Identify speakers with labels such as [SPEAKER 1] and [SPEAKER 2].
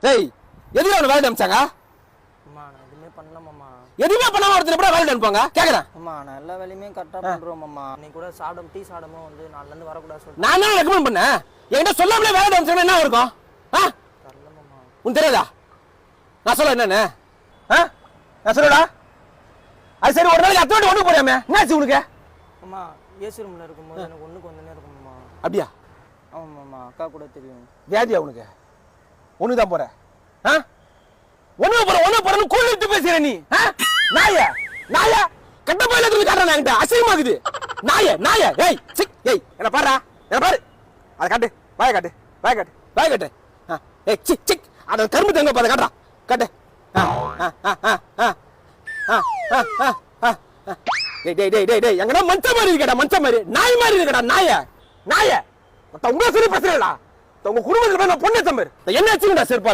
[SPEAKER 1] டேய் எதுக்கு அவனை வேலை அனுப்பிச்சாங்க?
[SPEAKER 2] அம்மா நான் எதுவுமே பண்ணலமாம்மா.
[SPEAKER 1] எதுவுமே பண்ணாம ஒருத்தர் எப்படி வேலை அனுப்புவாங்க கேக்குறேன்.
[SPEAKER 2] அம்மா நான் எல்லா வேலையுமே கரெக்டா பண்றோம் அம்மா. நீ கூட டீ சாடமும் வந்து நாளைல இருந்து வரக்கூடாது சொல்லிட்டு
[SPEAKER 1] நான் தான் ரெக்கமெண்ட் பண்ணேன். என்கிட்ட சொல்லாமலே வேலை அனுப்பிச்சாங்க என்ன இருக்கும்?
[SPEAKER 2] தரலமாம்மா.
[SPEAKER 1] உனக்கு தெரியாதா? நான் சொல்ல என்னன்னு நான் சொல்லடா. அது சரி ஒரு நாளைக்கு அத்தோடு ஒண்ணு போறியாமே என்னாச்சு உனக்கு?
[SPEAKER 2] அம்மா ஏசி ரூம்ல இருக்கும்போது எனக்கு ஒண்ணுக்கு வந்து இருக்கும்மா.
[SPEAKER 1] அப்படியா?
[SPEAKER 2] ஆமாம்மா அக்கா கூட தெரியும்.
[SPEAKER 1] வியாதியா உனக்கு? ஒண்ணுதான் போற ஒண்ணு போறன்னு கூலிட்டு பேசுற நீ நாய கட்ட போயில இருந்து காட்டுறேன் என்கிட்ட அசிங்கமாகுது. நாய ஏய் சிக் ஏய் என்ன பாருடா என்ன பாரு அதை காட்டு வாய காட்டு ஏய் சிக் சிக் அத கரும்பு தங்க பாத காட்டுறா காட்டு டேய் எங்கடா மனுஷன் மாதிரி இருக்கடா மனுஷன் மாதிரி நாய் மாதிரி இருக்கடா நாய உங்க சொல்லி பேசுறேடா உங்க குடும்பத்துல பொண்ணு தம்பர் என்ன வச்சுக்கடா செருப்பால